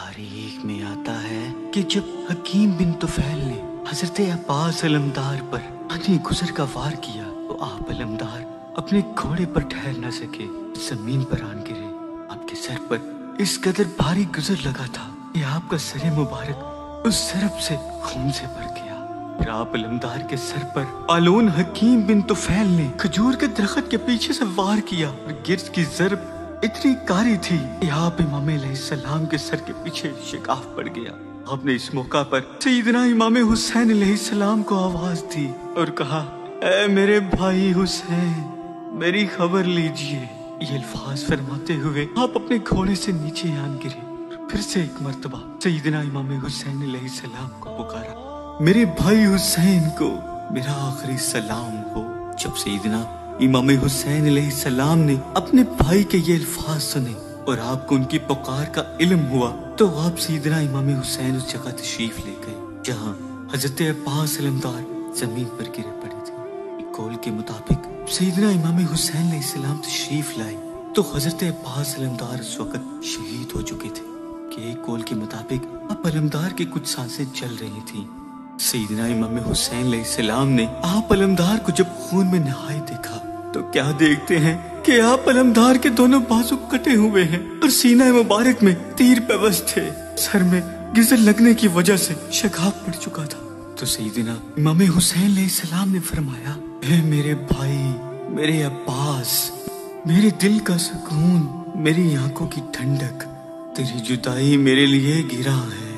تاریخ میں آتا ہے کہ جب حکیم بن طفیل نے حضرت عباس علمدار پر پانی گزر کا وار کیا تو آپ علمدار اپنے گھوڑے پر ٹھہر نہ سکے، زمین پر آن گرے۔ آپ کے سر پر اس قدر بھاری گزر لگا تھا کہ آپ کا سر مبارک اس ضرب سے خون سے بھر گیا۔ پھر آپ علمدار کے سر پر پالون حکیم بن طفیل نے کھجور کے درخت کے پیچھے سے وار کیا اور گرز کی ضرب اتنی کاری تھی کہ آپ امام علیہ السلام کے سر کے پیچھے شگاف پڑ گیا۔ آپ نے اس موقع پر سیدنا امام حسین علیہ السلام کو آواز دی اور کہا، اے میرے بھائی حسین، میری خبر لیجئے۔ یہ الفاظ فرماتے ہوئے آپ اپنے گھوڑے سے نیچے آن گرے، پھر سے ایک مرتبہ سیدنا امام حسین علیہ السلام کو پکارا، میرے بھائی حسین کو میرا آخری سلام ہو۔ جب سیدنا امام حسین علیہ السلام نے اپنے بھائی کے یہ الفاظ سنے اور آپ کو ان کی پکار کا علم ہوا تو آپ سیدنا امام حسین اس جگہ تشریف لے گئے جہاں حضرت عباس علمدار زمین پر گرے پڑے تھے۔ ایک قول کے مطابق سیدنا امام حسین علیہ السلام تشریف لائے تو حضرت عباس علمدار اس وقت شہید ہو چکے تھے کہ ایک قول کے مطابق آپ علمدار کی کچھ سانسیں چل رہی تھیں۔ سیدنا امام حسین علیہ السلام نے آپ علمدار کو جب خون میں نہائے دیکھا تو کیا دیکھتے ہیں کہ آپ علمدار کے دونوں بازو کٹے ہوئے ہیں اور سینہ مبارک میں تیر پیوست تھے، سر میں گزر لگنے کی وجہ سے شگاف پڑ چکا تھا۔ تو سیدنا امام حسین علیہ السلام نے فرمایا، اے میرے بھائی، میرے عباس، میرے دل کا سکون، میری آنکھوں کی ٹھنڈک، تیری جدائی میرے لیے گراں ہے۔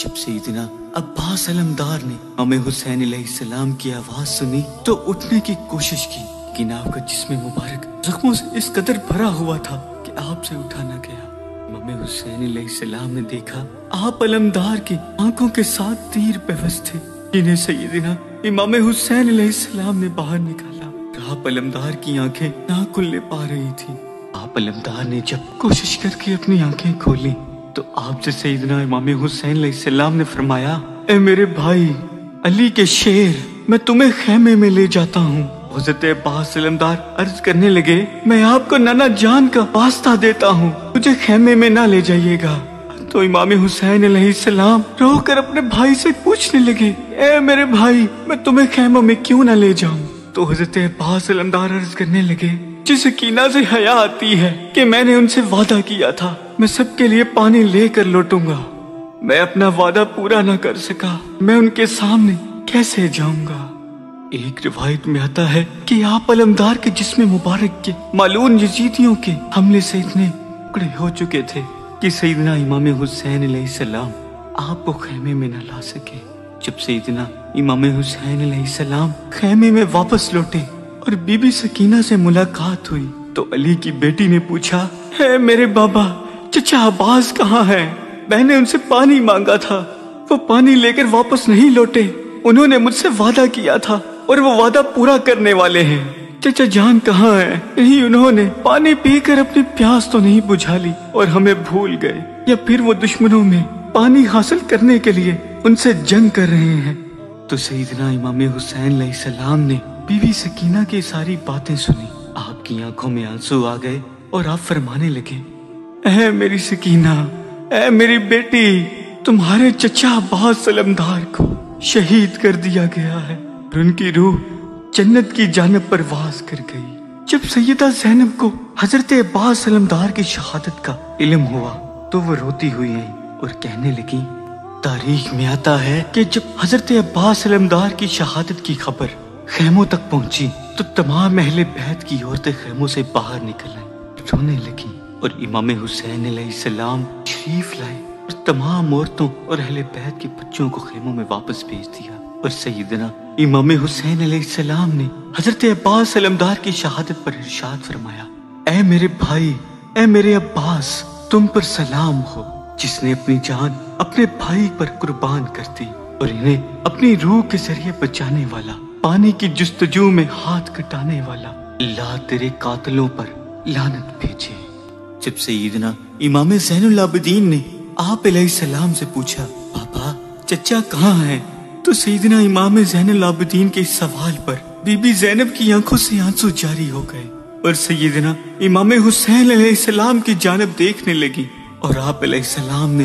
جب سیدنا عباس علمدار نے امام حسین علیہ السلام کی آواز سنی تو اٹھنے کی کوشش کی، لیکن آپ کا جسم مبارک زخموں سے اس قدر بھرا ہوا تھا کہ آپ سے اٹھا نہ گیا۔ امام حسین علیہ السلام نے دیکھا آپ علمدار کی آنکھوں کے ساتھ تیر پیوست تھے، جنہیں سیدنا امام حسین علیہ السلام نے باہر نکالا۔ آپ علمدار کی آنکھیں نہ کھلنے پا رہی تھی۔ آپ علمدار نے جب کوشش کر کے اپنی آنکھیں کھولی تو آپ سے سیدنا امام حسین علیہ السلام نے فرمایا، اے میرے بھائی علی کے شیر، میں تمہیں خیمے میں لے جاتا ہوں۔ حضرت عباس علمدار عرض کرنے لگے، میں آپ کو نانا جان کا واسطہ دیتا ہوں، مجھے خیمے میں نہ لے جائیے گا۔ تو امام حسین علیہ السلام رو کر اپنے بھائی سے پوچھنے لگے، اے میرے بھائی، میں تمہیں خیموں میں کیوں نہ لے جاؤں؟ تو حضرت عباس علمدار عرض کرنے لگے، جس سکینہ سے حیا آتی ہے کہ میں نے ان سے وعدہ کیا تھا میں سب کے لیے پانی لے کر لوٹوں گا، میں اپنا وعدہ پورا نہ کر سکا، میں ان کے سامنے کیسے جاؤں گا؟ ایک روایت میں آتا ہے کہ آپ علمدار کے جسم مبارک کے مالون یزیدیوں کے حملے سے اتنے ٹکڑے ہو چکے تھے کہ سیدنا امام حسین علیہ السلام آپ کو خیمے میں نہ لا سکے۔ جب سیدنا امام حسین علیہ السلام خیمے میں واپس لوٹے اور بی بی سکینہ سے ملاقات ہوئی تو علی کی بیٹی نے پوچھا، اے میرے بابا، چچا عباس کہاں ہے؟ میں نے ان سے پانی مانگا تھا، وہ پانی لے کر واپس نہیں لوٹے، انہوں نے مجھ سے وعدہ کیا تھا اور وہ وعدہ پورا کرنے والے ہیں۔ چچا جان کہاں ہے؟ کہیں انہوں نے پانی پی کر اپنی پیاس تو نہیں بجھا لی اور ہمیں بھول گئے، یا پھر وہ دشمنوں میں پانی حاصل کرنے کے لیے ان سے جنگ کر رہے ہیں۔ تو سیدنا امام حسین علیہ السلام نے بی بی سکینہ کی ساری باتیں سنی، آپ کی آنکھوں میں آنسو آ گئے اور آپ فرمانے لگے، اے میری سکینہ، اے میری بیٹی، تمہارے چچا عباس علمدار کو شہید کر دیا گیا ہے اور ان کی روح جنت کی جانب پرواز کر گئی۔ جب سیدہ زینب کو حضرت عباس علمدار کی شہادت کا علم ہوا تو وہ روتی ہوئی آئیں اور کہنے لگی، تاریخ میں آتا ہے کہ جب حضرت عباس علمدار کی شہادت کی خبر خیموں تک پہنچی تو تمام اہل بیت کی عورتیں خیموں سے باہر نکل آئیں، رونے لگیں اور امام حسین علیہ السلام تشریف لائے اور تمام عورتوں اور اہل بیت کے بچوں کو خیموں میں واپس بھیج دیا۔ اور سیدنا امام حسین علیہ السلام نے حضرت عباس علمدار کی شہادت پر ارشاد فرمایا، اے میرے بھائی، اے میرے عباس، تم پر سلام ہو، جس نے اپنی جان اپنے بھائی پر قربان کر دی اور انہیں اپنی روح کے ذریعے بچانے والا، پانی کی جستجو میں ہاتھ کٹانے والا، اللہ تیرے قاتلوں پر لعنت بھیجے۔ جب سیدنا امام زین العابدین نے آپ علیہ السلام سے پوچھا، پاپا چچا کہاں ہے؟ تو سیدنا امام زین العابدین کے اس سوال پر بی بی زینب کی آنکھوں سے آنسو جاری ہو گئے اور سیدنا امام حسین علیہ السلام کی جانب دیکھنے لگی اور آپ علیہ السلام نے